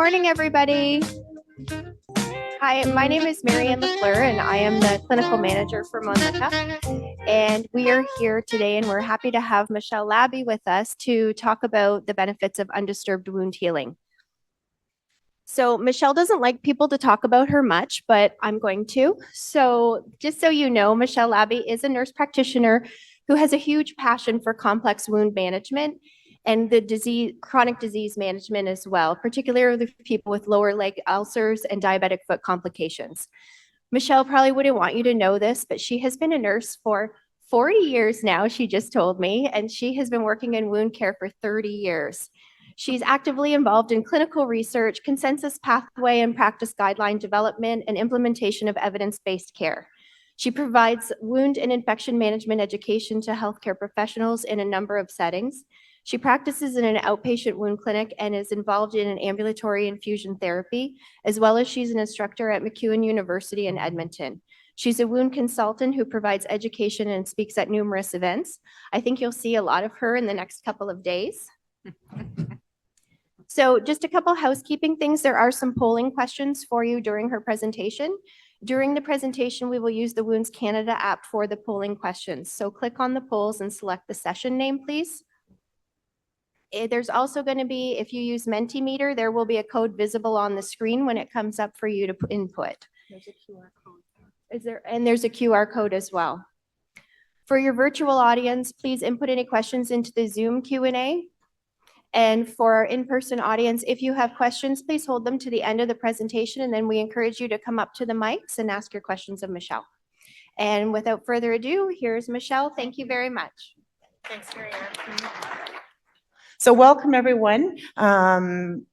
morning, everybody. Hi, my name is Marianne LaFleur, and I am the clinical manager for Mölnlycke. And we are here today, and we're happy to have Michelle Labby with us to talk about the benefits of undisturbed wound healing. So Michelle doesn't like people to talk about her much, but I'm going to. So just so you know, Michelle Labby is a nurse practitioner who has a huge passion for complex wound management and the chronic disease management as well, particularly for people with lower leg ulcers and diabetic foot complications. Michelle probably wouldn't want you to know this, but she has been a nurse for 40 years now, she just told me, and she has been working in wound care for 30 years. She's actively involved in clinical research, consensus pathway and practice guideline development, and implementation of evidence-based care. She provides wound and infection management education to healthcare professionals in a number of settings. She practices in an outpatient wound clinic and is involved in an ambulatory infusion therapy, as well as she's an instructor at MacEwan University in Edmonton. She's a wound consultant who provides education and speaks at numerous events. I think you'll see a lot of her in the next couple of days. So just a couple housekeeping things. There are some polling questions for you during her presentation. During the presentation, we will use the Wounds Canada app for the polling questions. So click on the polls and select the session name, please. There's also going to be, if you use Mentimeter, there will be a code visible on the screen when it comes up for you to input. There's a QR code. And there's a QR code as well. For your virtual audience, please input any questions into the Zoom Q&A. And for our in-person audience, if you have questions, please hold them to the end of the presentation, and then we encourage you to come up to the mics and ask your questions of Michelle. And without further ado, here's Michelle. Thank you very much. Thanks, Marianne. So welcome, everyone. I'm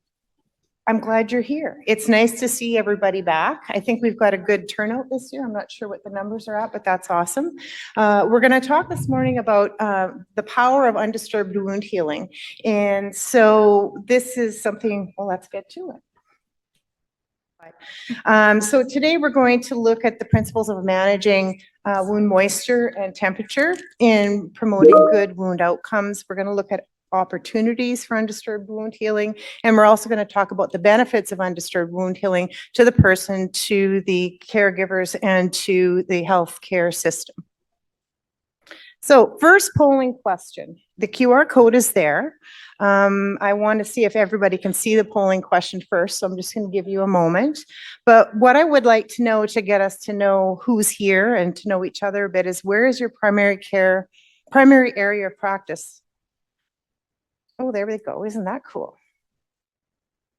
glad you're here. It's nice to see everybody back. I think we've got a good turnout this year. I'm not sure what the numbers are at, but that's awesome. We're going to talk this morning about the power of undisturbed wound healing. And so this is something, well, let's get to it. So today we're going to look at the principles of managing wound moisture and temperature in promoting good wound outcomes. We're going to look at opportunities for undisturbed wound healing, and we're also going to talk about the benefits of undisturbed wound healing to the person, to the caregivers, and to the healthcare system. So first polling question. The QR code is there. I want to see if everybody can see the polling question first, so I'm just going to give you a moment. But what I would like to know to get us to know who's here and to know each other a bit is, where is your primary area of practice? Oh, there we go. Isn't that cool?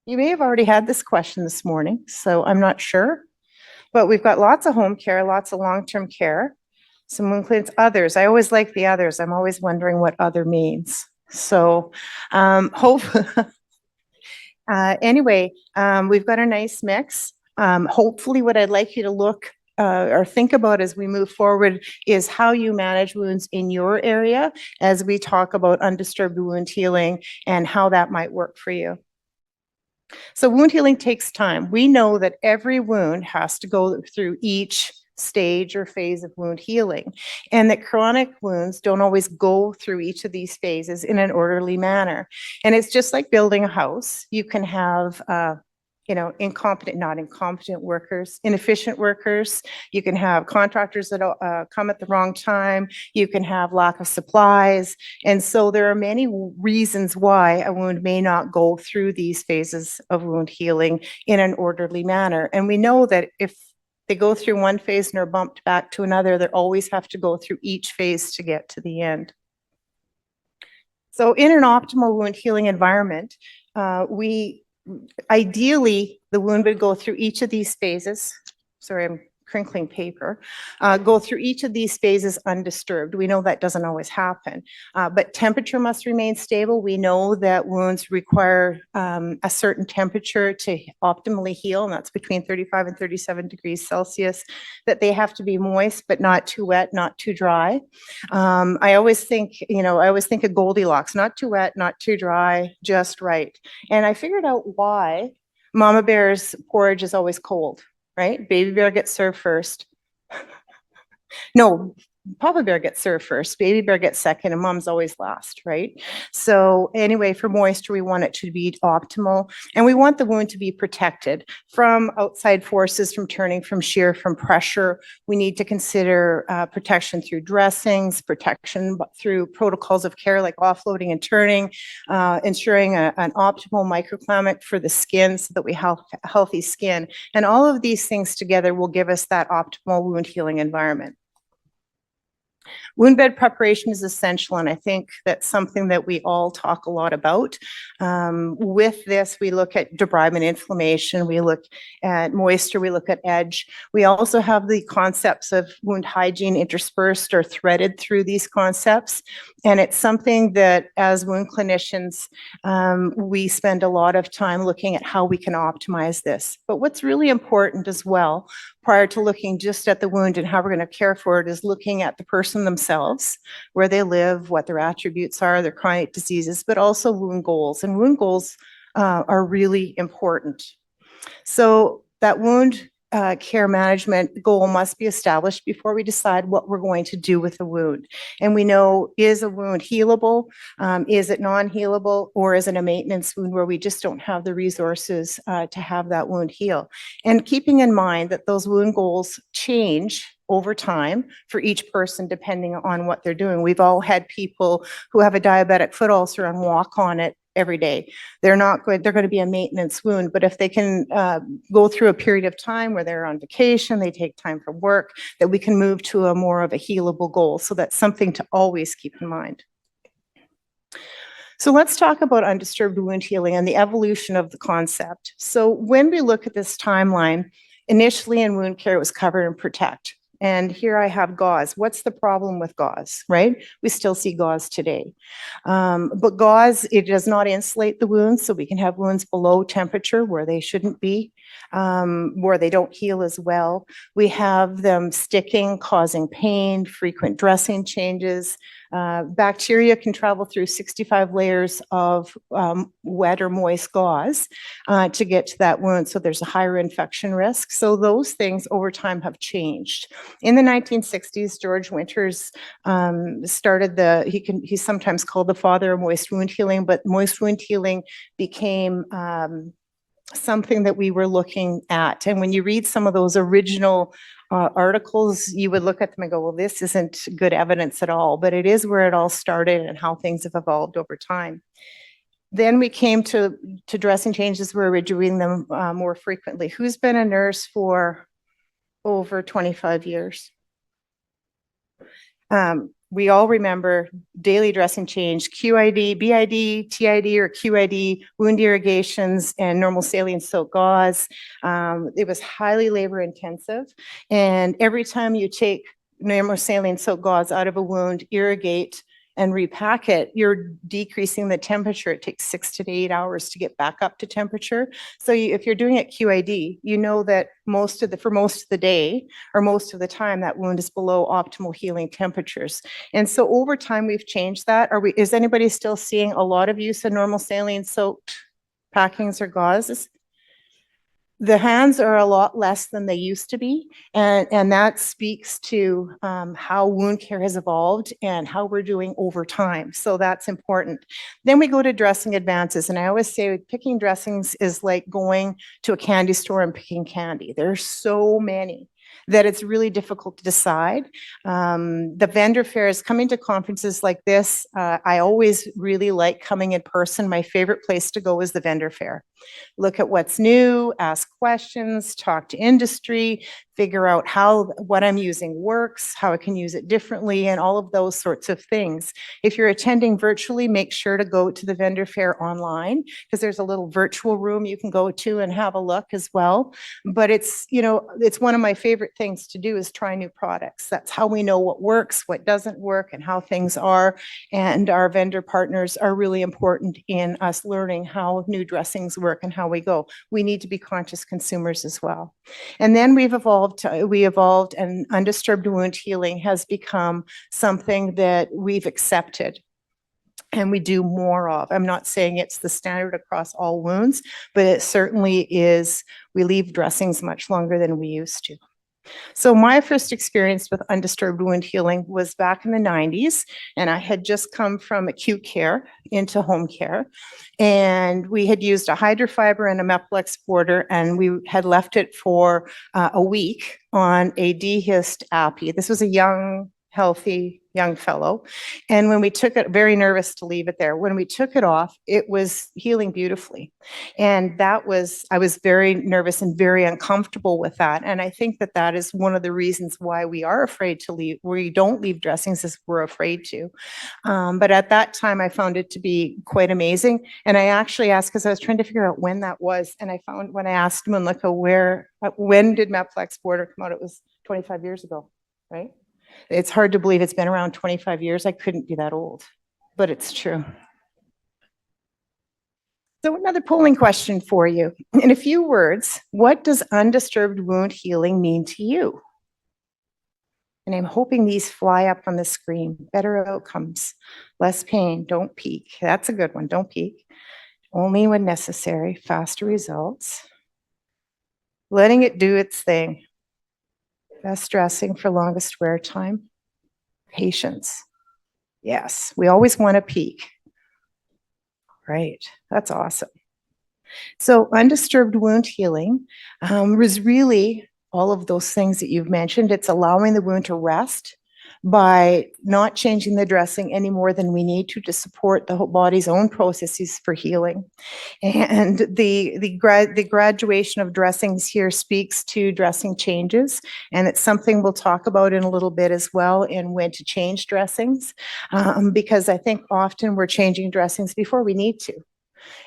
You may have already had this question this morning, so I'm not sure. But we've got lots of home care, lots of long-term care, some wound clinics, others. I always like the others. I'm always wondering what other means. So anyway, we've got a nice mix. Hopefully what I'd like you to look or think about as we move forward is how you manage wounds in your area as we talk about undisturbed wound healing and how that might work for you. So wound healing takes time. We know that every wound has to go through each stage or phase of wound healing, and that chronic wounds don't always go through each of these phases in an orderly manner. And it's just like building a house. You can have not incompetent workers, inefficient workers. You can have contractors that come at the wrong time. You can have lack of supplies. And so there are many reasons why a wound may not go through these phases of wound healing in an orderly manner. And we know that if they go through one phase and are bumped back to another, they always have to go through each phase to get to the end. So in an optimal wound healing environment, ideally, the wound would go through each of these phases. Sorry, I'm crinkling paper. Go through each of these phases undisturbed. We know that doesn't always happen, but temperature must remain stable. We know that wounds require a certain temperature to optimally heal, and that's between 35 and 37 degrees Celsius, that they have to be moist, but not too wet, not too dry. I always think of Goldilocks, not too wet, not too dry, just right. And I figured out why Mama Bear's porridge is always cold. Right? Baby bear gets served first. No, Papa bear gets served first, baby bear gets second, and mom's always last, right? So anyway, for moisture, we want it to be optimal, and we want the wound to be protected from outside forces, from turning, from shear, from pressure. We need to consider protection through dressings, protection through protocols of care like offloading and turning, ensuring an optimal microclimate for the skin so that we have healthy skin. And all of these things together will give us that optimal wound healing environment. Wound bed preparation is essential, and I think that's something that we all talk a lot about. With this, we look at debridement, inflammation, we look at moisture, we look at edge. We also have the concepts of wound hygiene interspersed or threaded through these concepts, and it's something that as wound clinicians, we spend a lot of time looking at how we can optimize this. But what's really important as well, prior to looking just at the wound and how we're going to care for it, is looking at the person themselves, where they live, what their attributes are, their chronic diseases, but also wound goals. And wound goals are really important. So that wound care management goal must be established before we decide what we're going to do with the wound. And we know, is a wound healable? Is it non-healable? Or is it a maintenance wound where we just don't have the resources to have that wound heal? And keeping in mind that those wound goals change over time for each person depending on what they're doing. We've all had people who have a diabetic foot ulcer and walk on it every day. They're going to be a maintenance wound, but if they can go through a period of time where they're on vacation, they take time from work, that we can move to a more of a healable goal. So that's something to always keep in mind. So let's talk about undisturbed wound healing and the evolution of the concept. So when we look at this timeline, initially in wound care, it was cover and protect. And here I have gauze. What's the problem with gauze, right? We still see gauze today. But gauze, it does not insulate the wounds, so we can have wounds below temperature where they shouldn't be, where they don't heal as well. We have them sticking, causing pain, frequent dressing changes. Bacteria can travel through 65 layers of wet or moist gauze to get to that wound, so there's a higher infection risk. So those things over time have changed. In the 1960s, George Winters started he's sometimes called the father of moist wound healing, but moist wound healing became something that we were looking at. And when you read some of those original articles, you would look at them and go, well, this isn't good evidence at all, but it is where it all started and how things have evolved over time. Then we came to dressing changes where we're doing them more frequently. Who's been a nurse for over 25 years? We all remember daily dressing change, QID, BID, TID, or QID, wound irrigations, and normal saline soak gauze. It was highly labor intensive. And every time you take normal saline soak gauze out of a wound, irrigate, and repack it, you're decreasing the temperature. It takes 6 to 8 hours to get back up to temperature. So if you're doing it QID, you know that for most of the day or most of the time, that wound is below optimal healing temperatures. And so over time, we've changed that. Is anybody still seeing a lot of use of normal saline soaked packings or gauzes? The hands are a lot less than they used to be, and that speaks to how wound care has evolved and how we're doing over time. So that's important. Then we go to dressing advances, and I always say picking dressings is like going to a candy store and picking candy. There's so many that it's really difficult to decide. The vendor fairs, coming to conferences like this, I always really like coming in person. My favorite place to go is the vendor fair. Look at what's new, ask questions, talk to industry, figure out what I'm using works, how I can use it differently, and all of those sorts of things. If you're attending virtually, make sure to go to the vendor fair online, because there's a little virtual room you can go to and have a look as well. But it's one of my favorite things to do is try new products. That's how we know what works, what doesn't work, and how things are. And our vendor partners are really important in us learning how new dressings work and how we go. We need to be conscious consumers as well. And then we evolved, and undisturbed wound healing has become something that we've accepted and we do more of. I'm not saying it's the standard across all wounds, but it certainly is. We leave dressings much longer than we used to. So my first experience with undisturbed wound healing was back in the 90s, and I had just come from acute care into home care. And we had used a hydrofiber and a Meplex border, and we had left it for a week on a dehisced appy. This was a young, healthy young fellow. And when we took it, very nervous to leave it there. When we took it off, it was healing beautifully. And I was very nervous and very uncomfortable with that. And I think that that is one of the reasons why we are afraid to leave, we don't leave dressings, is we're afraid to. But at that time, I found it to be quite amazing. And I actually asked, because I was trying to figure out when that was. And I found when I asked Mölnlycke when did Meplex border come out? It was 25 years ago, right? It's hard to believe it's been around 25 years. I couldn't be that old, but it's true. So another polling question for you. In a few words, what does undisturbed wound healing mean to you? And I'm hoping these fly up on the screen. Better outcomes, less pain, don't peak. That's a good one, don't peak. Only when necessary, faster results. Letting it do its thing. Best dressing for longest wear time. Patience. Yes, we always want to peak. Right, that's awesome. So undisturbed wound healing was really all of those things that you've mentioned. It's allowing the wound to rest by not changing the dressing any more than we need to support the whole body's own processes for healing. And the graduation of dressings here speaks to dressing changes, and it's something we'll talk about in a little bit as well, in when to change dressings, because I think often we're changing dressings before we need to.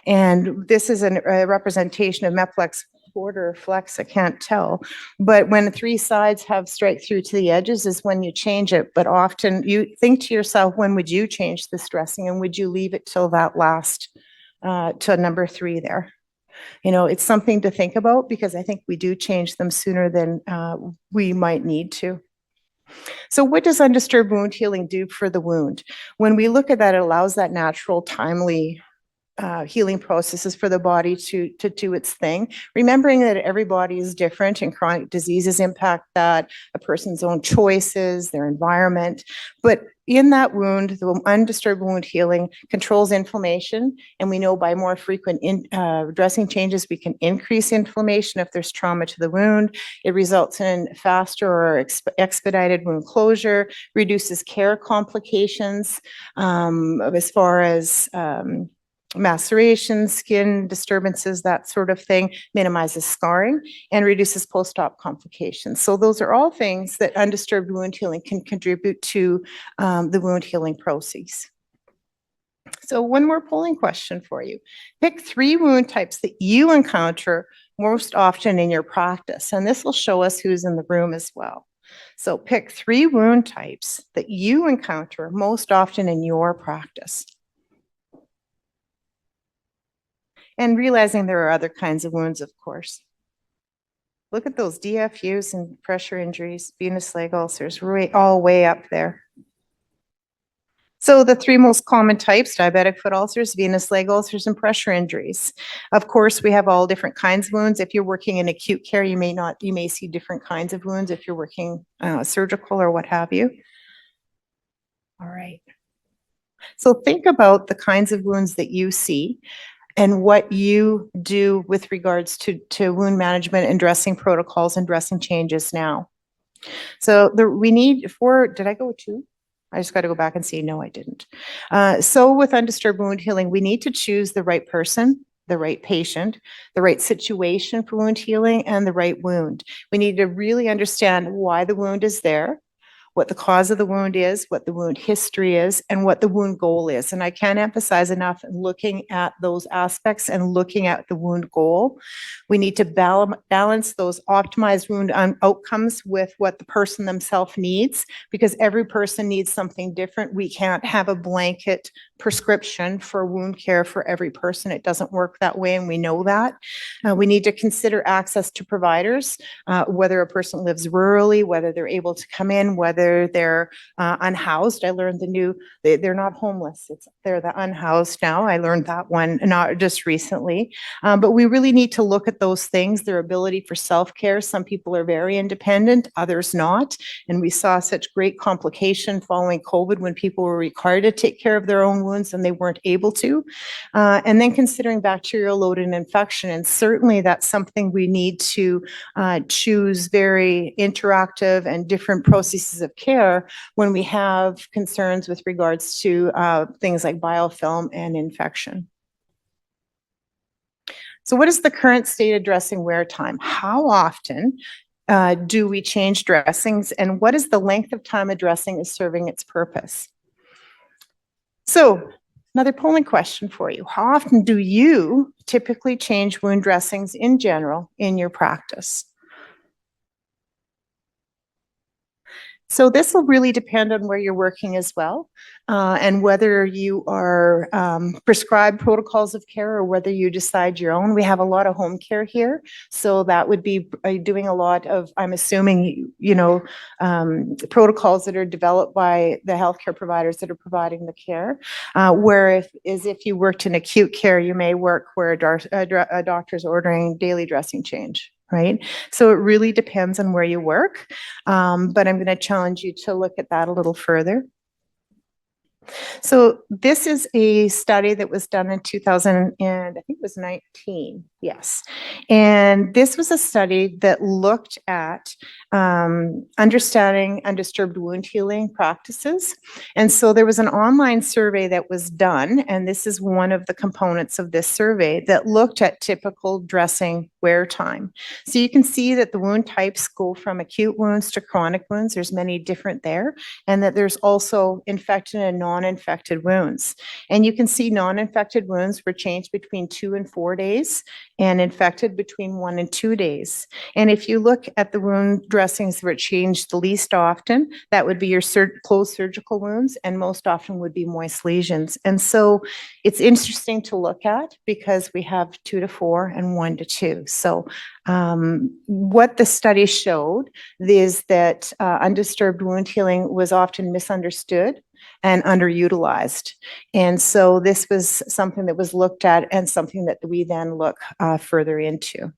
And this is a representation of Meplex border flex, I can't tell. But when three sides have straight through to the edges is when you change it. But often you think to yourself, when would you change this dressing? And would you leave it till that last, to number 3 there? You know, it's something to think about, because I think we do change them sooner than we might need to. So what does undisturbed wound healing do for the wound? When we look at that, it allows that natural, timely healing processes for the body to do its thing, remembering that every body is different and chronic diseases impact that, a person's own choices, their environment. But in that wound, the undisturbed wound healing controls inflammation, and we know by more frequent dressing changes, we can increase inflammation if there's trauma to the wound. It results in faster or expedited wound closure, reduces care complications as far as maceration, skin disturbances, that sort of thing, minimizes scarring, and reduces post-op complications. So those are all things that undisturbed wound healing can contribute to the wound healing process. So one more polling question for you. Pick 3 wound types that you encounter most often in your practice, and this will show us who's in the room as well. So pick 3 wound types that you encounter most often in your practice. And realizing there are other kinds of wounds, of course. Look at those DFUs and pressure injuries, venous leg ulcers, all way up there. So the 3 most common types: diabetic foot ulcers, venous leg ulcers, and pressure injuries. Of course, we have all different kinds of wounds. If you're working in acute care, you may see different kinds of wounds if you're working surgical or what have you. All right. So think about the kinds of wounds that you see and what you do with regards to wound management and dressing protocols and dressing changes now. So we need 4, did I go 2? I just got to go back and see. No, I didn't. So with undisturbed wound healing, we need to choose the right person, the right patient, the right situation for wound healing, and the right wound. We need to really understand why the wound is there, what the cause of the wound is, what the wound history is, and what the wound goal is. And I can't emphasize enough looking at those aspects and looking at the wound goal. We need to balance those optimized wound outcomes with what the person themselves needs, because every person needs something different. We can't have a blanket prescription for wound care for every person. It doesn't work that way, and we know that. We need to consider access to providers, whether a person lives rurally, whether they're able to come in, whether whether they're unhoused. I learned they're not homeless. They're the unhoused now. I learned that one not just recently. But we really need to look at those things, their ability for self-care. Some people are very independent, others not. And we saw such great complication following COVID when people were required to take care of their own wounds and they weren't able to. And then considering bacterial load and infection. And certainly that's something we need to choose very interactive and different processes of care when we have concerns with regards to things like biofilm and infection. So what is the current state of dressing wear time? How often do we change dressings, and what is the length of time a dressing is serving its purpose? So another polling question for you. How often do you typically change wound dressings in general in your practice? So this will really depend on where you're working as well, and whether you are prescribed protocols of care or whether you decide your own. We have a lot of home care here, so that would be doing a lot of, I'm assuming, protocols that are developed by the healthcare providers that are providing the care. Where if you worked in acute care, you may work where a doctor's ordering daily dressing change. Right? So it really depends on where you work, but I'm going to challenge you to look at that a little further. So this is a study that was done in 2000 and I think it was 19, yes. And this was a study that looked at understanding undisturbed wound healing practices. And so there was an online survey that was done, and this is one of the components of this survey that looked at typical dressing wear time. So you can see that the wound types go from acute wounds to chronic wounds. There's many different there, and that there's also infected and non-infected wounds. And you can see non-infected wounds were changed between 2 and 4 days, and infected between 1 and 2 days. And if you look at the wound dressings that were changed the least often, that would be your closed surgical wounds, and most often would be moist lesions. And so it's interesting to look at because we have 2 to 4 and 1 to 2. So what the study showed is that undisturbed wound healing was often misunderstood and underutilized. And so this was something that was looked at and something that we then look further into.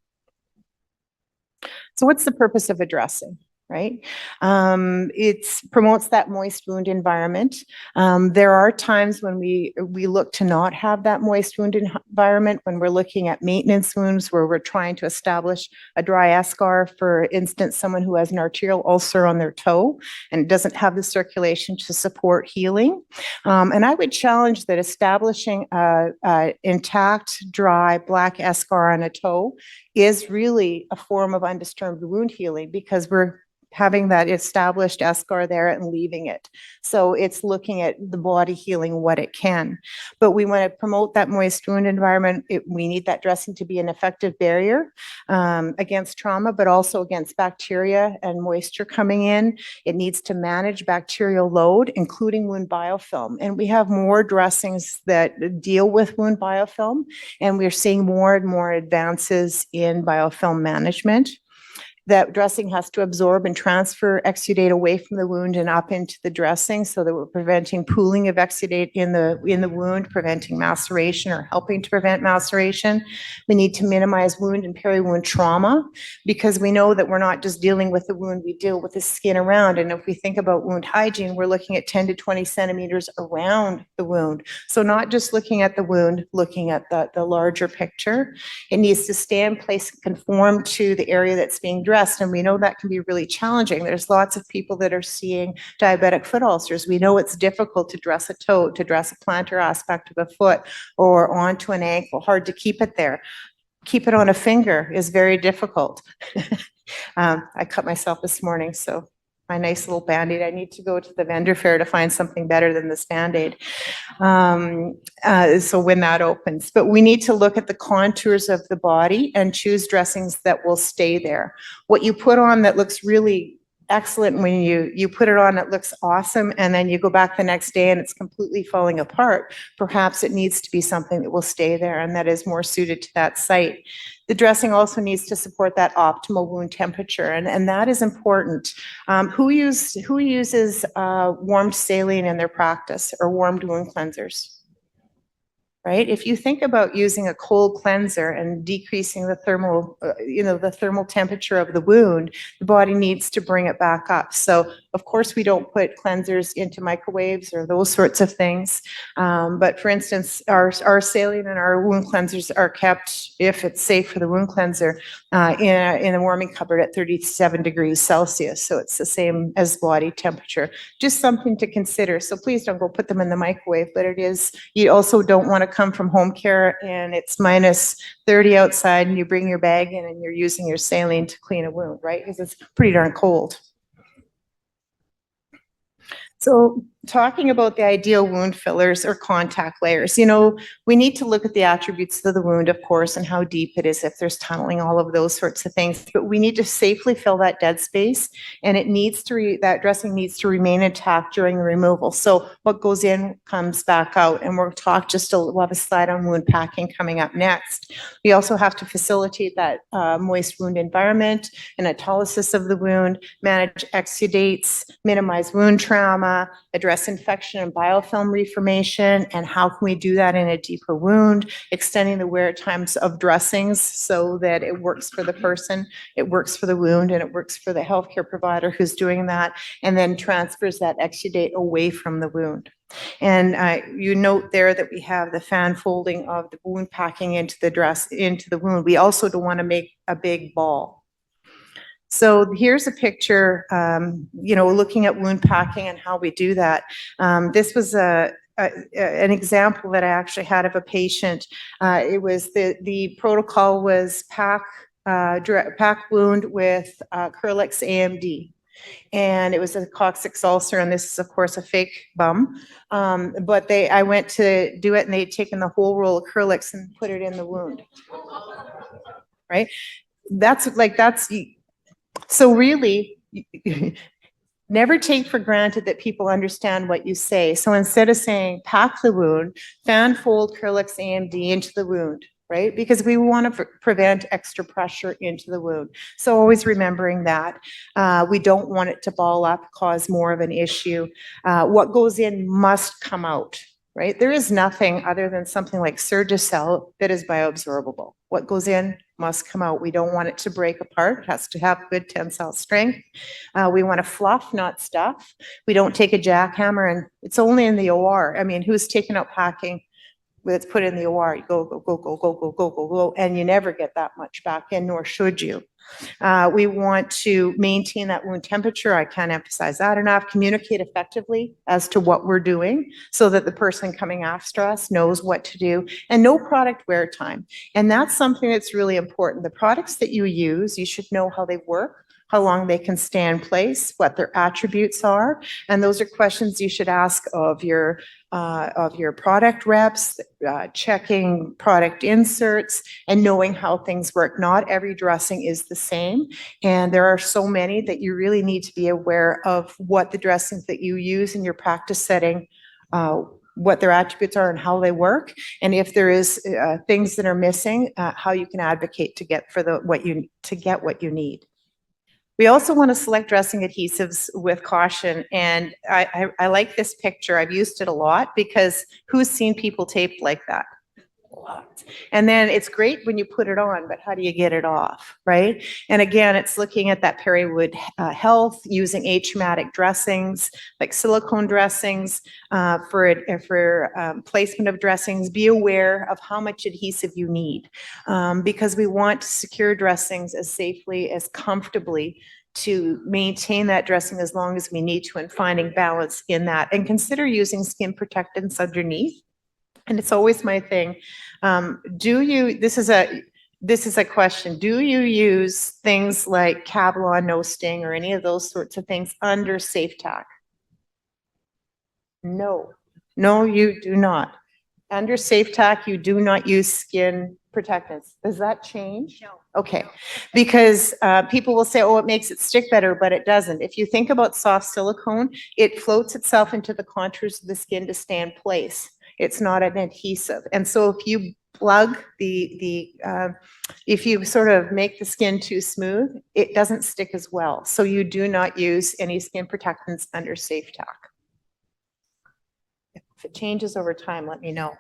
So what's the purpose of a dressing? Right? It promotes that moist wound environment. There are times when we look to not have that moist wound environment when we're looking at maintenance wounds where we're trying to establish a dry eschar, for instance, someone who has an arterial ulcer on their toe and doesn't have the circulation to support healing. And I would challenge that establishing a intact, dry, black eschar on a toe is really a form of undisturbed wound healing because we're having that established eschar there and leaving it. So it's looking at the body healing what it can. But we want to promote that moist wound environment. We need that dressing to be an effective barrier against trauma, but also against bacteria and moisture coming in. It needs to manage bacterial load, including wound biofilm. And we have more dressings that deal with wound biofilm, and we're seeing more and more advances in biofilm management. That dressing has to absorb and transfer exudate away from the wound and up into the dressing so that we're preventing pooling of exudate in the wound, preventing maceration or helping to prevent maceration. We need to minimize wound and peri-wound trauma because we know that we're not just dealing with the wound, we deal with the skin around. And if we think about wound hygiene, we're looking at 10 to 20 centimeters around the wound. So not just looking at the wound, looking at the larger picture. It needs to stay in place and conform to the area that's being dressed. And we know that can be really challenging. There's lots of people that are seeing diabetic foot ulcers. We know it's difficult to dress a toe, to dress a plantar aspect of a foot or onto an ankle, hard to keep it there. Keep it on a finger is very difficult. I cut myself this morning, so my nice little Band-Aid. I need to go to the vendor fair to find something better than this Band-Aid. So when that opens, but we need to look at the contours of the body and choose dressings that will stay there. What you put on that looks really excellent when you put it on, it looks awesome, and then you go back the next day and it's completely falling apart. Perhaps it needs to be something that will stay there and that is more suited to that site. The dressing also needs to support that optimal wound temperature, and that is important. Who uses warmed saline in their practice or warmed wound cleansers? Right? If you think about using a cold cleanser and decreasing the thermal, the thermal temperature of the wound, the body needs to bring it back up. So of course we don't put cleansers into microwaves or those sorts of things. But for instance, our saline and our wound cleansers are kept, if it's safe for the wound cleanser, in a warming cupboard at 37 degrees Celsius. So it's the same as body temperature. Just something to consider. So please don't go put them in the microwave, but it is, you also don't want to come from home care and it's minus 30 outside and you bring your bag in and you're using your saline to clean a wound, right? Because it's pretty darn cold. So talking about the ideal wound fillers or contact layers, we need to look at the attributes of the wound, of course, and how deep it is, if there's tunneling, all of those sorts of things. But we need to safely fill that dead space, and that dressing needs to remain intact during the removal. So what goes in comes back out, and we'll have a slide on wound packing coming up next. We also have to facilitate that moist wound environment and autolysis of the wound, manage exudates, minimize wound trauma, address infection and biofilm reformation, and how can we do that in a deeper wound, extending the wear times of dressings so that it works for the person, it works for the wound, and it works for the healthcare provider who's doing that, and then transfers that exudate away from the wound. And you note there that we have the fan folding of the wound packing into the wound. We also don't want to make a big ball. So here's a picture, looking at wound packing and how we do that. This was an example that I actually had of a patient. It was the protocol was pack wound with Curlix AMD. And it was a coccyx ulcer, and this is, of course, a fake bum. But I went to do it, and they'd taken the whole roll of Curlix and put it in the wound. Right? So really, never take for granted that people understand what you say. So instead of saying pack the wound, fan fold Curlix AMD into the wound, right? Because we want to prevent extra pressure into the wound. So always remembering that. We don't want it to ball up, cause more of an issue. What goes in must come out, right? There is nothing other than something like Surgicel that is bioabsorbable. What goes in must come out. We don't want it to break apart. It has to have good tensile strength. We want to fluff, not stuff. We don't take a jackhammer, and it's only in the OR. I mean, who's taking out packing that's put in the OR? You go, go, go, go, go, go, go, go, go, and you never get that much back in, nor should you. We want to maintain that wound temperature. I can't emphasize that enough. Communicate effectively as to what we're doing so that the person coming after us knows what to do, and no product wear time. And that's something that's really important. The products that you use, you should know how they work, how long they can stay in place, what their attributes are. And those are questions you should ask of your product reps, checking product inserts, and knowing how things work. Not every dressing is the same, and there are so many that you really need to be aware of what the dressings that you use in your practice setting, what their attributes are and how they work, and if there is things that are missing, how you can advocate to get what you need. We also want to select dressing adhesives with caution, and I like this picture. I've used it a lot because who's seen people taped like that? And then it's great when you put it on, but how do you get it off, right? And again, it's looking at that peri-wound health, using achromatic dressings, like silicone dressings for placement of dressings. Be aware of how much adhesive you need because we want to secure dressings as safely, as comfortably to maintain that dressing as long as we need to, and finding balance in that. And consider using skin protectants underneath. And it's always my thing. This is a question. Do you use things like Cavalon No Sting or any of those sorts of things under Safe Tack? No, you do not. Under Safe Tack, you do not use skin protectants. Does that change? No. Okay, because people will say, oh, it makes it stick better, but it doesn't. If you think about soft silicone, it floats itself into the contours of the skin to stay in place. It's not an adhesive. And so if you plug, if you sort of make the skin too smooth, it doesn't stick as well. So you do not use any skin protectants under safe tack. If it changes over time, let me know.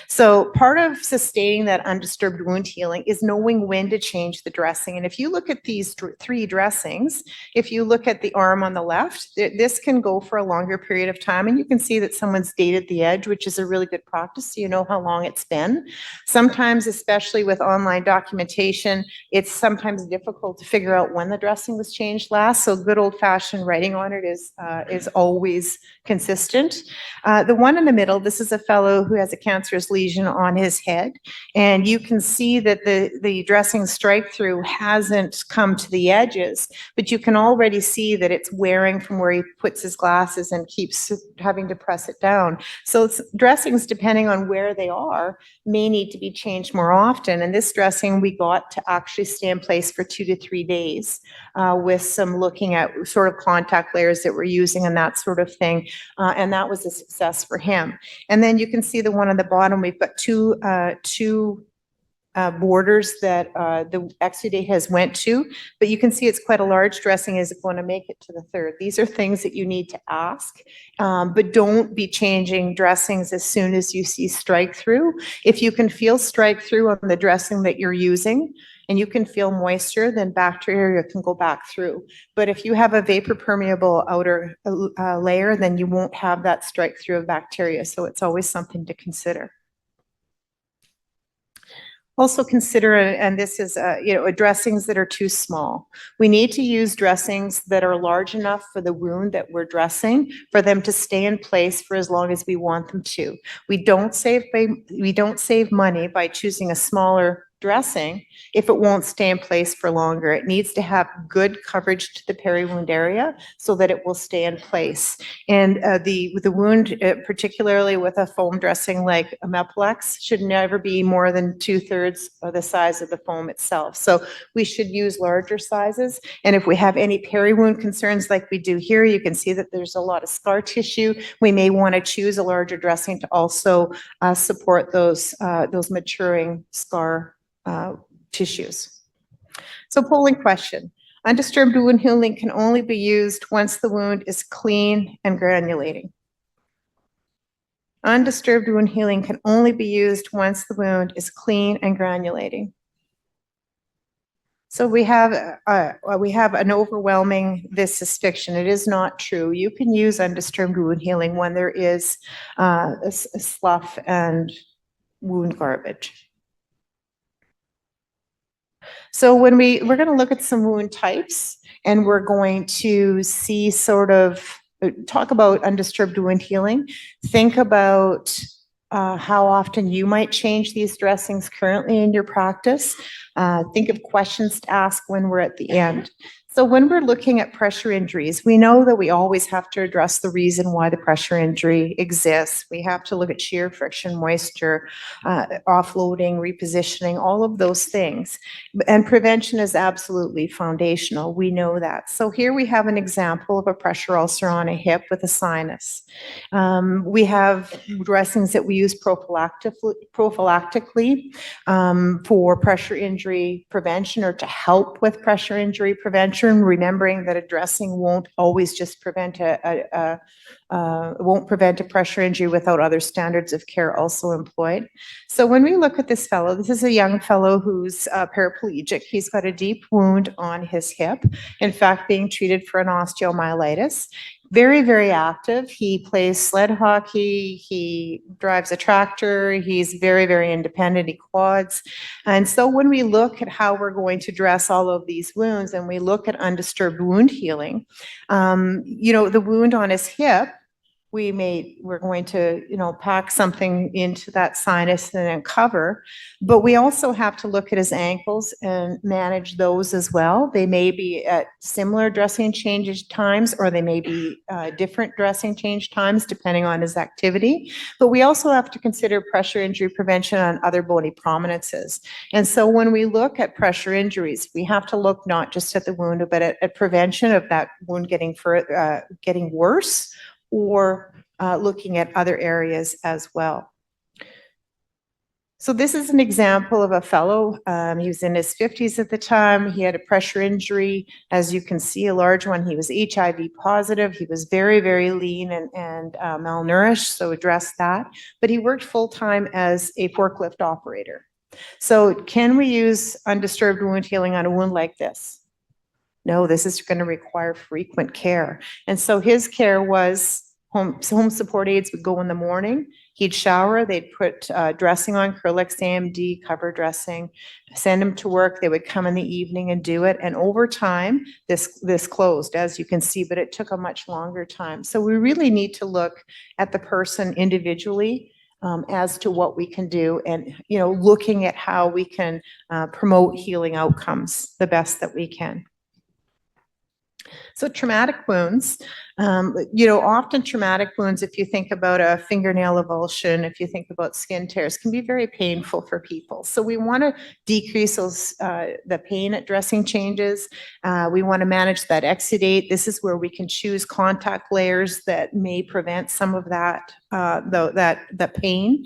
So part of sustaining that undisturbed wound healing is knowing when to change the dressing. And if you look at these three dressings, if you look at the arm on the left, this can go for a longer period of time. And you can see that someone's dated the edge, which is a really good practice. So you know how long it's been. Sometimes, especially with online documentation, it's sometimes difficult to figure out when the dressing was changed last. So good old fashioned writing on it is always consistent. The one in the middle, this is a fellow who has a cancerous lesion on his head, and you can see that the dressing strike through hasn't come to the edges, but you can already see that it's wearing from where he puts his glasses and keeps having to press it down. So dressings, depending on where they are, may need to be changed more often. And this dressing we got to actually stay in place for 2 to 3 days with some looking at sort of contact layers that we're using and that sort of thing. And that was a success for him. And then you can see the one on the bottom, we've got two borders that the exudate has went to, but you can see it's quite a large dressing. Is it going to make it to the third? These are things that you need to ask, but don't be changing dressings as soon as you see strike through. If you can feel strike through on the dressing that you're using, and you can feel moisture, then bacteria can go back through. But if you have a vapor permeable outer layer, then you won't have that strike through of bacteria. So it's always something to consider. Also consider, and this is, dressings that are too small. We need to use dressings that are large enough for the wound that we're dressing for them to stay in place for as long as we want them to. We don't save money by choosing a smaller dressing if it won't stay in place for longer. It needs to have good coverage to the peri-wound area so that it will stay in place. And the wound, particularly with a foam dressing like a Meplex, should never be more than 2/3 of the size of the foam itself. So we should use larger sizes. And if we have any peri-wound concerns like we do here, you can see that there's a lot of scar tissue. We may want to choose a larger dressing to also support those maturing scar tissues. So polling question. Undisturbed wound healing can only be used once the wound is clean and granulating. Undisturbed wound healing can only be used once the wound is clean and granulating. So we have an overwhelming, this is fiction. It is not true. You can use undisturbed wound healing when there is slough and wound garbage. So when we're going to look at some wound types, and we're going to see talk about undisturbed wound healing. Think about how often you might change these dressings currently in your practice. Think of questions to ask when we're at the end. So when we're looking at pressure injuries, we know that we always have to address the reason why the pressure injury exists. We have to look at shear, friction, moisture, offloading, repositioning, all of those things. And prevention is absolutely foundational. We know that. So here we have an example of a pressure ulcer on a hip with a sinus. We have dressings that we use prophylactically for pressure injury prevention or to help with pressure injury prevention, remembering that a dressing won't always just prevent a pressure injury without other standards of care also employed. So when we look at this fellow, this is a young fellow who's paraplegic. He's got a deep wound on his hip, in fact, being treated for an osteomyelitis. Very, very active. He plays sled hockey. He drives a tractor. He's very, very independent. He quads. And so when we look at how we're going to dress all of these wounds and we look at undisturbed wound healing, the wound on his hip, we're going to, pack something into that sinus and then cover, but we also have to look at his ankles and manage those as well. They may be at similar dressing change times, or they may be different dressing change times depending on his activity. But we also have to consider pressure injury prevention on other bony prominences. And so when we look at pressure injuries, we have to look not just at the wound, but at prevention of that wound getting worse, or looking at other areas as well. So this is an example of a fellow. He was in his 50s at the time. He had a pressure injury, as you can see, a large one. He was HIV positive. He was very, very lean and malnourished, so addressed that. But he worked full-time as a forklift operator. So can we use undisturbed wound healing on a wound like this? No, this is going to require frequent care. And so his care was home support aides would go in the morning. He'd shower, they'd put dressing on, Curlex AMD, cover dressing, send him to work. They would come in the evening and do it. And over time, this closed, as you can see, but it took a much longer time. So we really need to look at the person individually as to what we can do and, looking at how we can promote healing outcomes the best that we can. So traumatic wounds, often traumatic wounds, if you think about a fingernail avulsion, if you think about skin tears, can be very painful for people. So we want to decrease the pain at dressing changes. We want to manage that exudate. This is where we can choose contact layers that may prevent some of that the pain.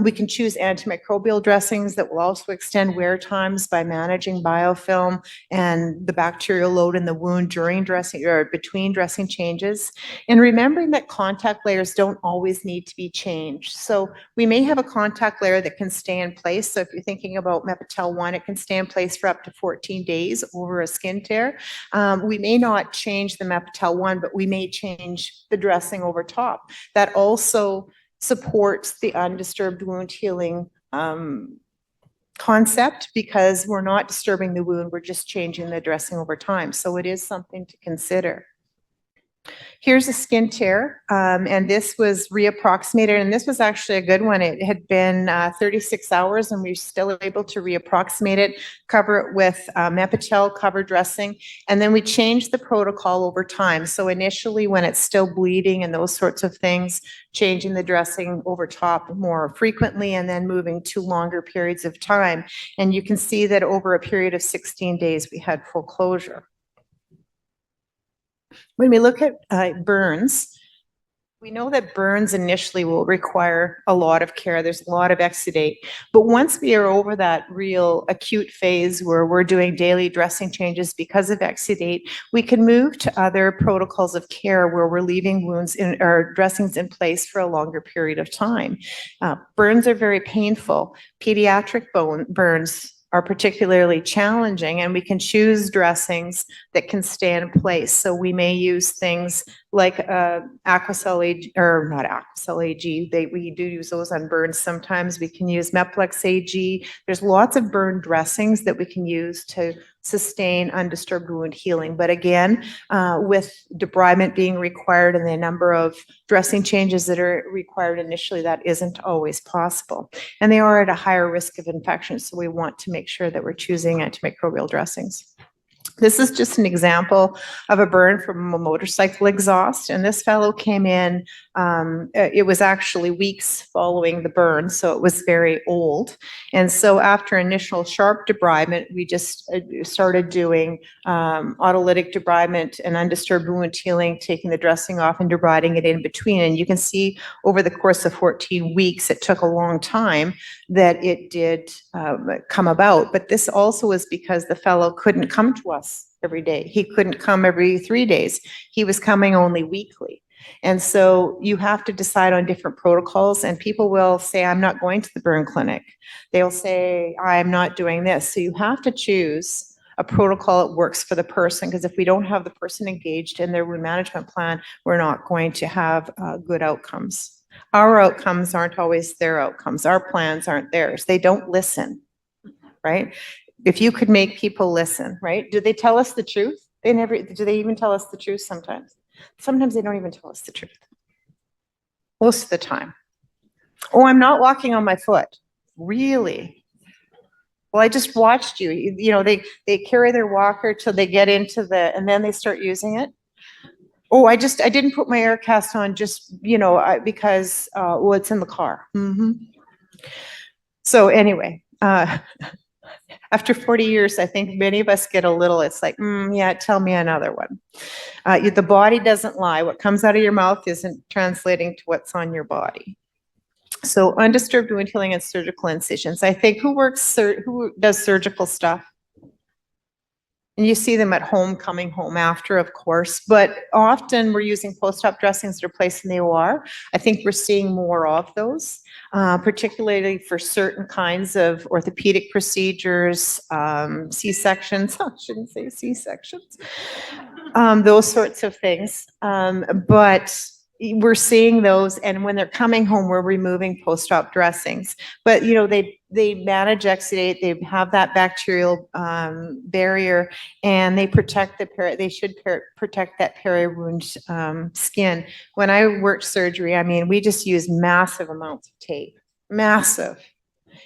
We can choose antimicrobial dressings that will also extend wear times by managing biofilm and the bacterial load in the wound during dressing or between dressing changes. And remembering that contact layers don't always need to be changed. So we may have a contact layer that can stay in place. So if you're thinking about Mepitel 1, it can stay in place for up to 14 days over a skin tear. We may not change the Mepitel 1, but we may change the dressing over top. That also supports the undisturbed wound healing concept, because we're not disturbing the wound, we're just changing the dressing over time. So it is something to consider. Here's a skin tear, and this was reapproximated, and this was actually a good one. It had been 36 hours, and we were still able to reapproximate it, cover it with Mepitel cover dressing, and then we changed the protocol over time. So initially, when it's still bleeding and those sorts of things, changing the dressing over top more frequently, and then moving to longer periods of time. And you can see that over a period of 16 days, we had full closure. When we look at burns, we know that burns initially will require a lot of care. There's a lot of exudate. But once we are over that real acute phase where we're doing daily dressing changes because of exudate, we can move to other protocols of care where we're leaving wounds in or dressings in place for a longer period of time. Burns are very painful. Pediatric burns are particularly challenging, and we can choose dressings that can stay in place. So we may use things like Aquacel AG, or not Aquacel AG, we do use those on burns sometimes. We can use Meplex AG. There's lots of burn dressings that we can use to sustain undisturbed wound healing. But again, with debridement being required and the number of dressing changes that are required initially, that isn't always possible. And they are at a higher risk of infection, so we want to make sure that we're choosing antimicrobial dressings. This is just an example of a burn from a motorcycle exhaust, and this fellow came in, it was actually weeks following the burn, so it was very old. And so after initial sharp debridement, we just started doing autolytic debridement and undisturbed wound healing, taking the dressing off and debriding it in between. And you can see over the course of 14 weeks, it took a long time that it did come about. But this also was because the fellow couldn't come to us every day. He couldn't come every 3 days. He was coming only weekly. And so you have to decide on different protocols, and people will say, I'm not going to the burn clinic. They'll say, I'm not doing this. So you have to choose a protocol that works for the person, because if we don't have the person engaged in their wound management plan, we're not going to have good outcomes. Our outcomes aren't always their outcomes. Our plans aren't theirs. They don't listen, right? If you could make people listen, right? Do they tell us the truth? They never, do they even tell us the truth sometimes? Sometimes they don't even tell us the truth. Most of the time. Oh, I'm not walking on my foot. Really? Well, I just watched you. You know, they carry their walker till they get into the, and then they start using it. Oh, I didn't put my air cast on just, because, well, it's in the car. So anyway, after 40 years, I think many of us get a little, it's like, yeah, tell me another one. The body doesn't lie. What comes out of your mouth isn't translating to what's on your body. So undisturbed wound healing and surgical incisions. I think who does surgical stuff? And you see them at home, coming home after, of course, but often we're using post-op dressings that are placed in the OR. I think we're seeing more of those, particularly for certain kinds of orthopedic procedures, C-sections. I shouldn't say C-sections. Those sorts of things. But we're seeing those, and when they're coming home, we're removing post-op dressings. But you know, they manage exudate, they have that bacterial barrier, and they protect they should protect that peri-wound skin. When I worked surgery, I mean, we just used massive amounts of tape, massive.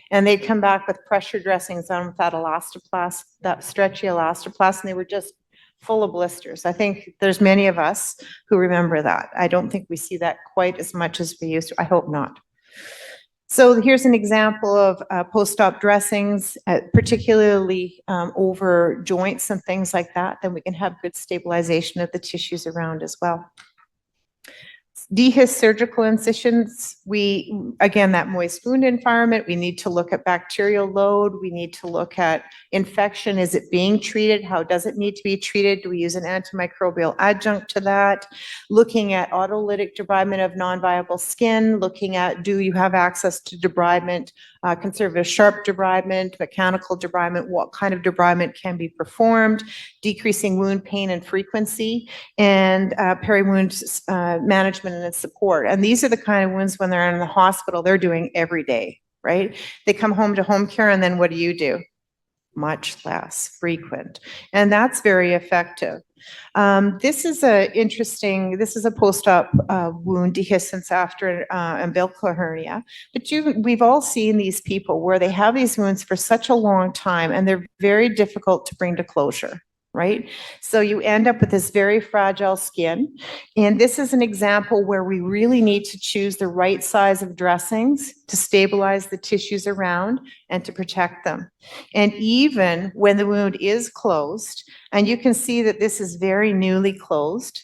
And they'd come back with pressure dressings on with that elastoplast, that stretchy elastoplast, and they were just full of blisters. I think there's many of us who remember that. I don't think we see that quite as much as we used to. I hope not. So here's an example of post-op dressings, particularly over joints and things like that. Then we can have good stabilization of the tissues around as well. Dehisced surgical incisions, again, that moist wound environment, we need to look at bacterial load, we need to look at infection, is it being treated, how does it need to be treated, do we use an antimicrobial adjunct to that, looking at autolytic debridement of non-viable skin, looking at do you have access to debridement, conservative sharp debridement, mechanical debridement, what kind of debridement can be performed, decreasing wound pain and frequency, and peri-wound management and support. And these are the kind of wounds when they're in the hospital, they're doing every day, right? They come home to home care, and then what do? Much less frequent. And that's very effective. This is this is a post-op wound dehiscence after umbilical hernia. But we've all seen these people where they have these wounds for such a long time, and they're very difficult to bring to closure. Right? So you end up with this very fragile skin. And this is an example where we really need to choose the right size of dressings to stabilize the tissues around and to protect them. And even when the wound is closed, and you can see that this is very newly closed,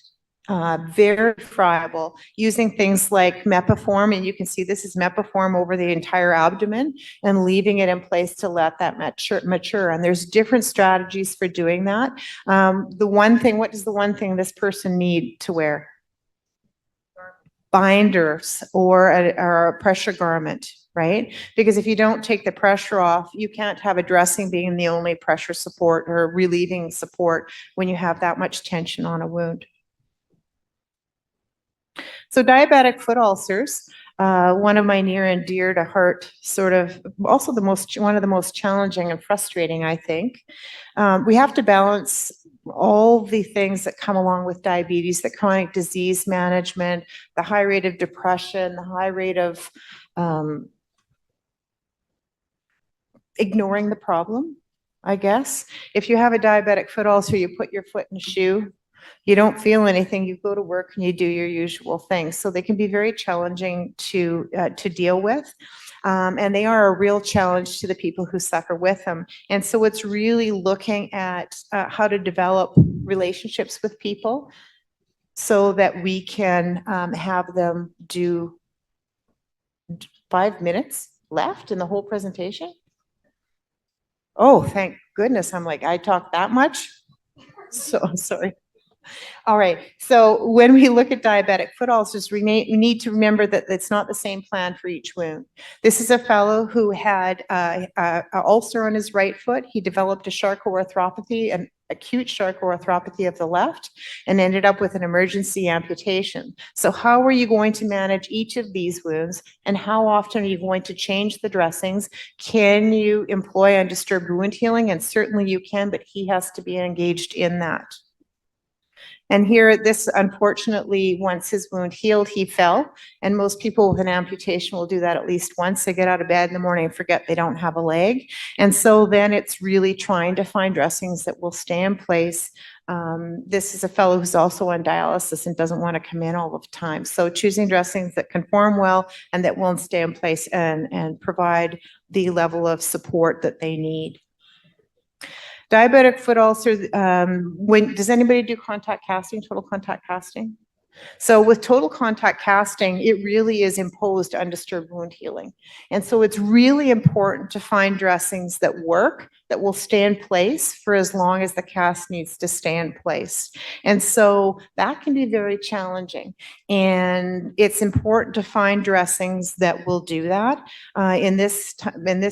very friable, using things like Mepiform, and you can see this is Mepiform over the entire abdomen and leaving it in place to let that mature. And there's different strategies for doing that. What does the one thing this person need to wear? Binders or a pressure garment, right? Because if you don't take the pressure off, you can't have a dressing being the only pressure support or relieving support when you have that much tension on a wound. So diabetic foot ulcers, one of my near and dear to heart, sort of also one of the most challenging and frustrating, I think. We have to balance all the things that come along with diabetes, the chronic disease management, the high rate of depression, the high rate of ignoring the problem, I guess. If you have a diabetic foot ulcer, you put your foot in a shoe, you don't feel anything, you go to work and you do your usual things. So they can be very challenging to deal with. And they are a real challenge to the people who suffer with them. And so it's really looking at how to develop relationships with people so that we can have them do 5 minutes left in the whole presentation. Oh, thank goodness. I'm like, I talked that much? So I'm sorry. All right. So when we look at diabetic foot ulcers, we need to remember that it's not the same plan for each wound. This is a fellow who had an ulcer on his right foot. He developed a Charcot-arthropathy, an acute Charcot-arthropathy of the left, and ended up with an emergency amputation. So how are you going to manage each of these wounds, and how often are you going to change the dressings? Can you employ undisturbed wound healing? And certainly you can, but he has to be engaged in that. And here, this, unfortunately, once his wound healed, he fell. And most people with an amputation will do that at least once. They get out of bed in the morning and forget they don't have a leg. And so then it's really trying to find dressings that will stay in place. This is a fellow who's also on dialysis and doesn't want to come in all of the time. So choosing dressings that conform well and that will stay in place and provide the level of support that they need. Diabetic foot ulcer, does anybody do contact casting, total contact casting? So with total contact casting, it really is imposed undisturbed wound healing. And so it's really important to find dressings that work, that will stay in place for as long as the cast needs to stay in place. And so that can be very challenging. And it's important to find dressings that will do that. In this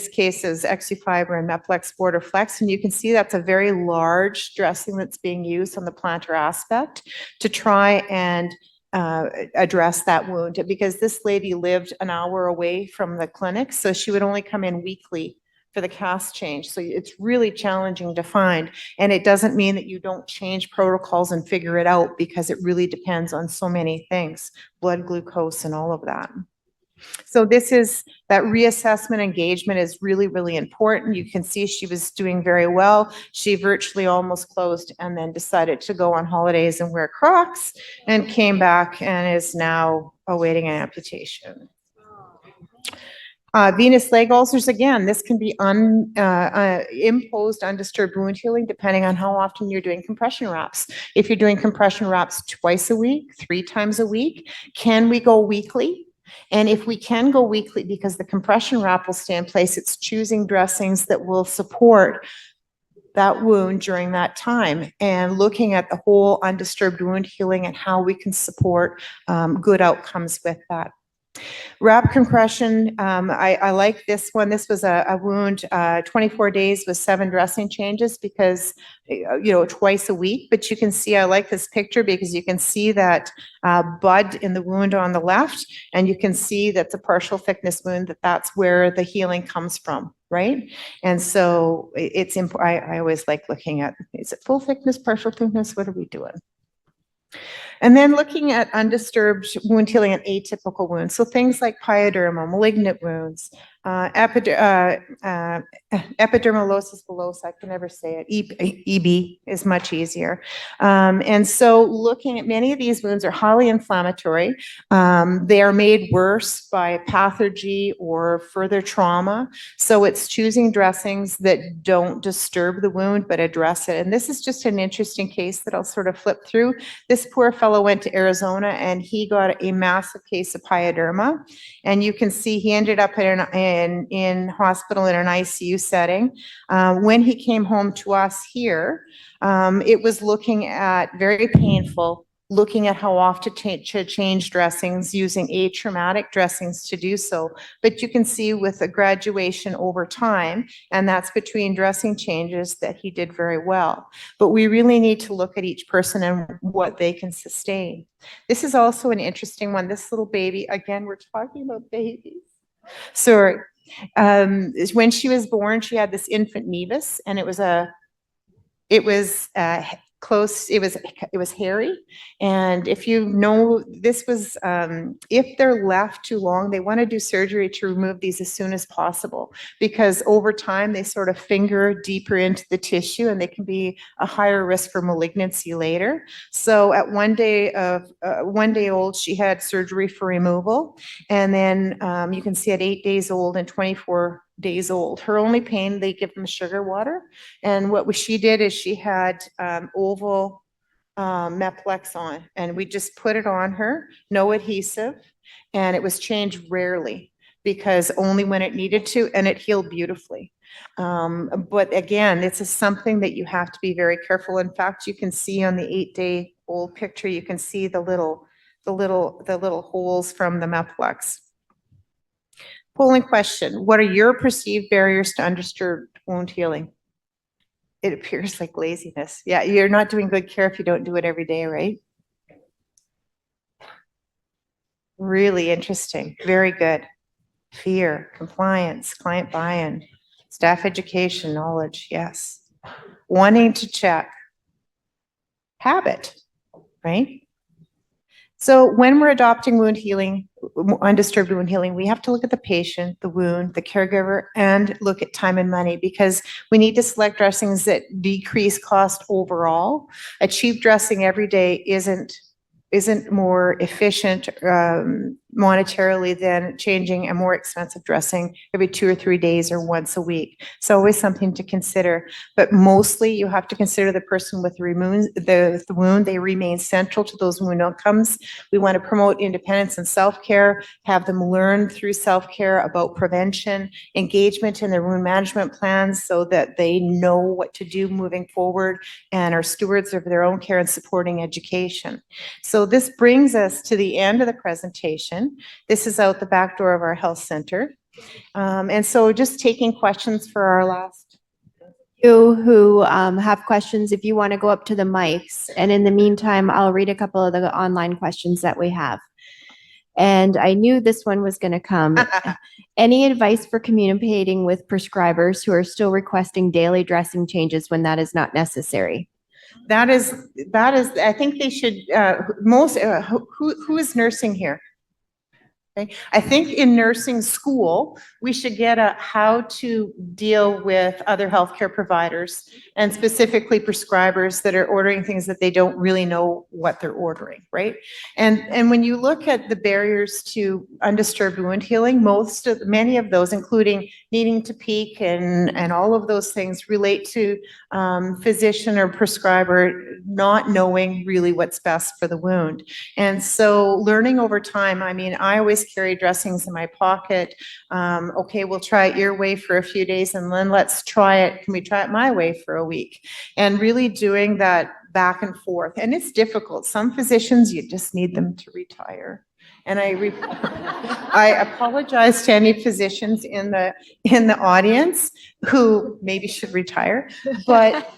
case is Exufiber and Meplex Border Flex. And you can see that's a very large dressing that's being used on the plantar aspect to try and address that wound, because this lady lived an hour away from the clinic, so she would only come in weekly for the cast change. So it's really challenging to find, and it doesn't mean that you don't change protocols and figure it out, because it really depends on so many things, blood glucose and all of that. So this is that reassessment engagement is really, really important. You can see she was doing very well. She virtually almost closed and then decided to go on holidays and wear Crocs and came back and is now awaiting an amputation. Venous leg ulcers, again, this can be imposed undisturbed wound healing depending on how often you're doing compression wraps. If you're doing compression wraps twice a week, 3 times a week, can we go weekly? And if we can go weekly, because the compression wrap will stay in place, it's choosing dressings that will support that wound during that time and looking at the whole undisturbed wound healing and how we can support good outcomes with that. Wrap compression, I like this one. This was a wound, 24 days with 7 dressing changes, because, twice a week. But you can see, I like this picture because you can see that bud in the wound on the left, and you can see that's a partial thickness wound, that's where the healing comes from, right? And so it's important. I always like looking at, is it full thickness, partial thickness? What are we doing? And then looking at undisturbed wound healing and atypical wounds. So things like pyoderma, malignant wounds, epidermolysis bullosa, I can never say it, EB is much easier. And so looking at many of these wounds are highly inflammatory. They are made worse by pathogy or further trauma. So it's choosing dressings that don't disturb the wound, but address it. And this is just an interesting case that I'll sort of flip through. This poor fellow went to Arizona and he got a massive case of pyoderma. And you can see he ended up in hospital in an ICU setting. When he came home to us here, it was looking at very painful, looking at how often to change dressings, using atraumatic dressings to do so. But you can see with a graduation over time, and that's between dressing changes, that he did very well. But we really need to look at each person and what they can sustain. This is also an interesting one. This little baby, again, we're talking about babies. So when she was born, she had this infant nevus, and it was close, it was hairy. And if you know, this was, if they're left too long, they want to do surgery to remove these as soon as possible, because over time they sort of finger deeper into the tissue and they can be a higher risk for malignancy later. So at 1 day old, she had surgery for removal. And then you can see at 8 days old and 24 days old, her only pain, they give them sugar water. And what she did is she had oval Meplex on, and we just put it on her, no adhesive, and it was changed rarely, because only when it needed to, and it healed beautifully. But again, this is something that you have to be very careful. In fact, you can see on the 8-day-old picture, you can see the little holes from the Meplex. Polling question: what are your perceived barriers to undisturbed wound healing? It appears like laziness. Yeah, you're not doing good care if you don't do it every day, right? Really interesting. Very good. Fear, compliance, client buy-in, staff education, knowledge, yes. Wanting to check. Habit, right? So when we're adopting wound healing, undisturbed wound healing, we have to look at the patient, the wound, the caregiver, and look at time and money, because we need to select dressings that decrease cost overall. A cheap dressing every day isn't more efficient, monetarily than changing a more expensive dressing every 2 or 3 days or once a week. So always something to consider. But mostly you have to consider the person with the wound. They remain central to those wound outcomes. We want to promote independence and self-care, have them learn through self-care about prevention, engagement in their wound management plans so that they know what to do moving forward and are stewards of their own care and supporting education. So this brings us to the end of the presentation. This is out the back door of our health center. And so just taking questions for our last. You who have questions, if you want to go up to the mics, and in the meantime, I'll read a couple of the online questions that we have. And I knew this one was going to come. Any advice for communicating with prescribers who are still requesting daily dressing changes when that is not necessary? That is, I think they should, who is nursing here? Okay. I think in nursing school, we should get a how to deal with other healthcare providers and specifically prescribers that are ordering things that they don't really know what they're ordering, right? And when you look at the barriers to undisturbed wound healing, many of those, including needing to peak and all of those things, relate to physician or prescriber not knowing really what's best for the wound. And so learning over time, I mean, I always carry dressings in my pocket. Okay, we'll try it your way for a few days and then let's try it. Can we try it my way for a week? And really doing that back and forth. And it's difficult. Some physicians, you just need them to retire. And I apologize to any physicians in the audience who maybe should retire, but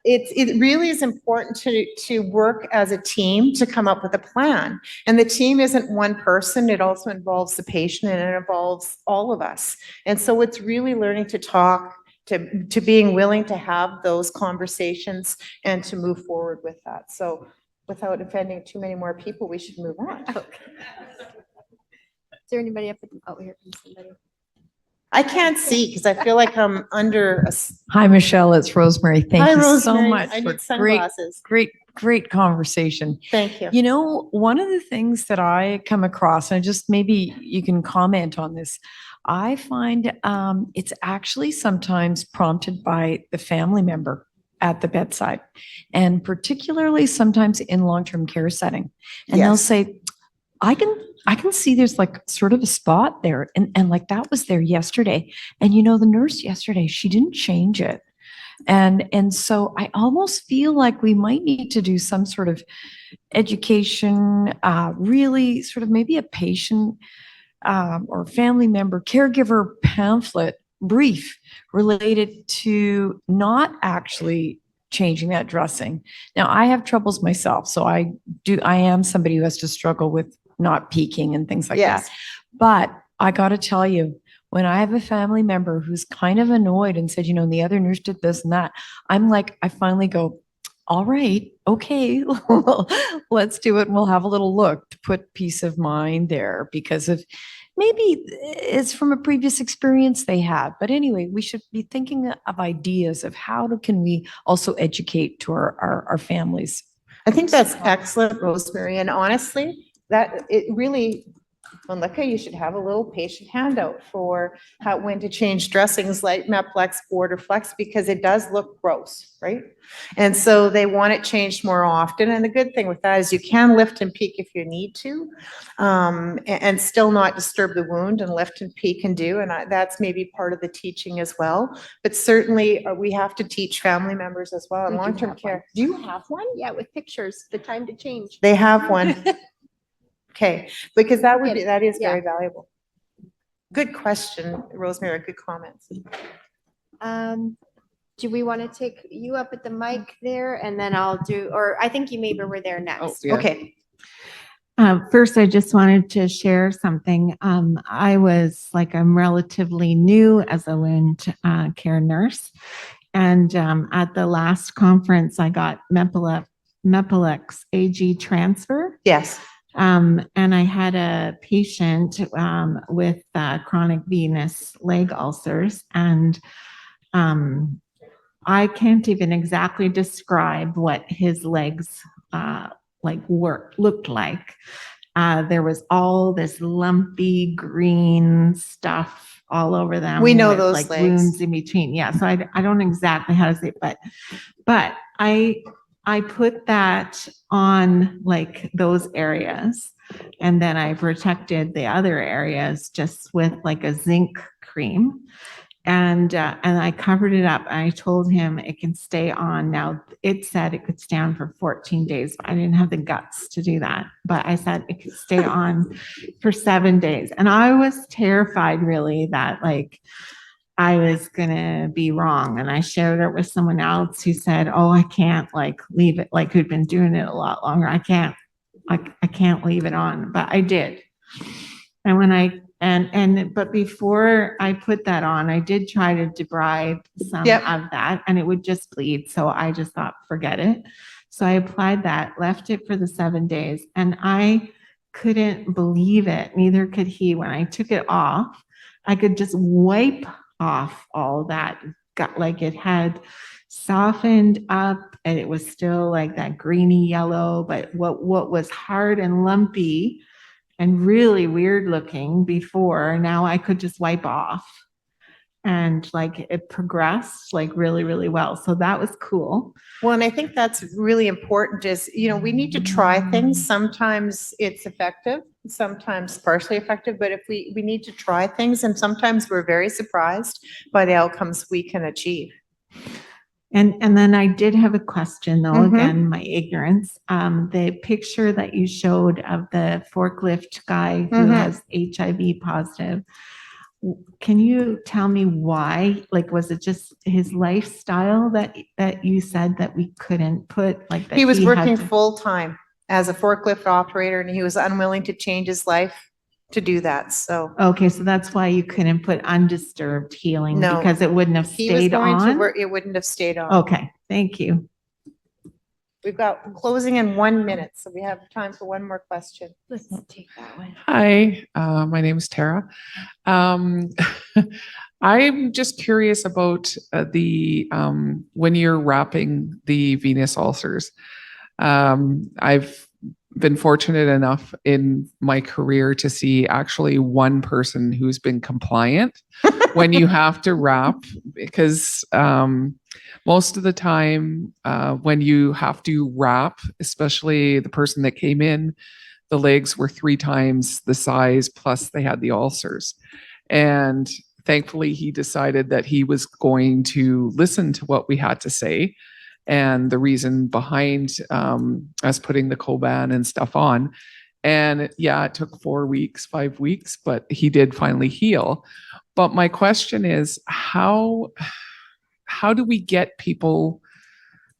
it really is important to work as a team to come up with a plan. And the team isn't one person, it also involves the patient and it involves all of us. And so it's really learning to talk, to being willing to have those conversations and to move forward with that. So without offending too many more people, we should move on. Okay. Is there anybody up at the, oh, here comes somebody. I can't see because I feel like I'm under a. Hi, Michelle, it's Rosemary. Thank Hi, you so Rosemary. much I for need sunglasses. great conversation. Thank you. You know, one of the things that I come across, and just maybe you can comment on this, I find it's actually sometimes prompted by the family member at the bedside, and particularly sometimes in long-term care setting. And they'll Yes. say, I can see there's like sort of a spot there. And like that was there yesterday. And you know, the nurse yesterday, she didn't change it. And so I almost feel like we might need to do some sort of education, really sort of maybe a patient or family member, caregiver pamphlet brief related to not actually changing that dressing. Now, I have troubles myself, so I am somebody who has to struggle with not peaking and things like Yes. that. But I got to tell you, when I have a family member who's kind of annoyed and said, you know, the other nurse did this and that, I'm like, I finally go, all right, okay, let's do it. And we'll have a little look to put peace of mind there because of maybe it's from a previous experience they had. But anyway, we should be thinking of ideas of how can we also educate to our families. I think that's excellent, Rosemary. And honestly, that it really, Mölnlycke, you should have a little patient handout for when to change dressings like Meplex, Board, or Flex, because it does look gross, right? And so they want it changed more often. And the good thing with that is you can lift and peak if you need to, and still not disturb the wound and lift and peak and do. And that's maybe part of the teaching as well. But certainly we have to teach family members as well in long-term care. Do you have one? Yeah, with pictures, the time to change. They have one. Okay, because that is very valuable. Good question, Rosemary, good comments. Do we want to take you up at the mic there and then I'll do, or I think you maybe were there next. yeah. Okay. First, I just wanted to share something. I'm relatively new as a wound care nurse. And at the last conference, I got Meplex AG transfer. Yes. And I had a patient with chronic venous leg ulcers, and I can't even exactly describe what his legs looked like. there was all this lumpy green stuff all over them. We know with, those like legs. wounds in between. Yeah. So I don't exactly how to say it, but I put that on like those areas, and then I protected the other areas just with like a zinc cream. And I covered it up. I told him it can stay on. Now it said it could stay on for 14 days. I didn't have the guts to do that, but I said it could stay on for 7 days. And I was terrified really that like I was gonna be wrong. And I shared it with someone else who said, oh, I can't like leave it, like who'd been doing it a lot longer. I can't leave it on, but I did. And when but before I put that on, I did try to debride some Yep. of that, and it would just bleed. So I just thought, forget it. So I applied that, left it for the 7 days, and I couldn't believe it. Neither could he. When I took it off, I could just wipe off all that. Got like it had softened up, and it was still like that greeny yellow, but what was hard and lumpy and really weird looking before, now I could just wipe off. And like it progressed like really, really well. So that was cool. Well, and I think that's really important is, we need to try things. Sometimes it's effective, sometimes partially effective, but if we need to try things, and sometimes we're very surprised by the outcomes we can achieve. And then I did have a question though, Mhm. again, my ignorance. The picture that you showed of the forklift guy who Mhm. has HIV positive, can you tell me why? Like, was it just his lifestyle that you said that we couldn't put like that? He was had working to- full-time as a forklift operator, and he was unwilling to change his life to do that, so. Okay, so that's why you couldn't put undisturbed healing No. because it wouldn't have He was stayed going to on. work, it wouldn't have stayed on. Okay, thank you. We've got closing in 1 minute, so we have time for one more question. Let's take that one. Hi, my name is Tara. I'm just curious about when you're wrapping the venous ulcers. I've been fortunate enough in my career to see actually one person who's been compliant when you have to wrap, because most of the time when you have to wrap, especially the person that came in, the legs were 3 times the size, plus they had the ulcers. And thankfully, he decided that he was going to listen to what we had to say and the reason behind us putting the Coban and stuff on. And yeah, it took 4 weeks, 5 weeks, but he did finally heal. But my question is, how do we get people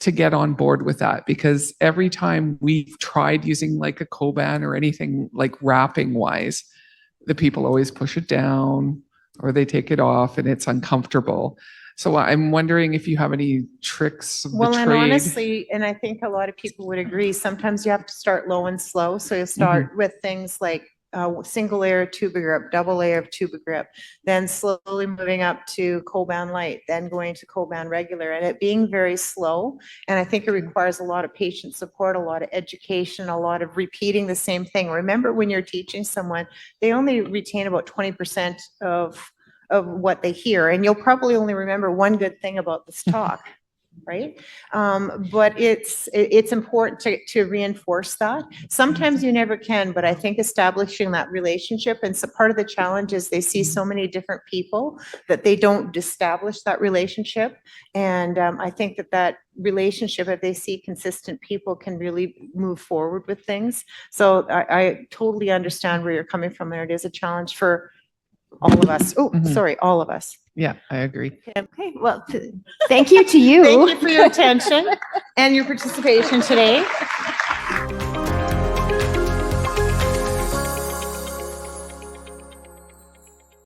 to get on board with that? Because every time we've tried using like a Coban or anything like wrapping wise, the people always push it down or they take it off and it's uncomfortable. So I'm wondering if you have any tricks of Well, the and trade. honestly, and I think a lot of people would agree, sometimes you have to start low and slow. So you start with things like single layer of tuba grip, double layer of tuba grip, then slowly moving up to Coban light, then going to Coban regular, and it being very slow. And I think it requires a lot of patient support, a lot of education, a lot of repeating the same thing. Remember, when you're teaching someone, they only retain about 20% of what they hear, and you'll probably only remember one good thing about this talk. Right? But it's important to reinforce that. Sometimes you never can, but I think establishing that relationship, and so part of the challenge is they see so many different people that they don't establish that relationship. And I think that relationship, if they see consistent people, can really move forward with things. So I totally understand where you're coming from, and it is a challenge for all of us. Oh, sorry, all of us. Yeah, I agree. Okay, well, thank you to you. Thank you for your attention and your participation today.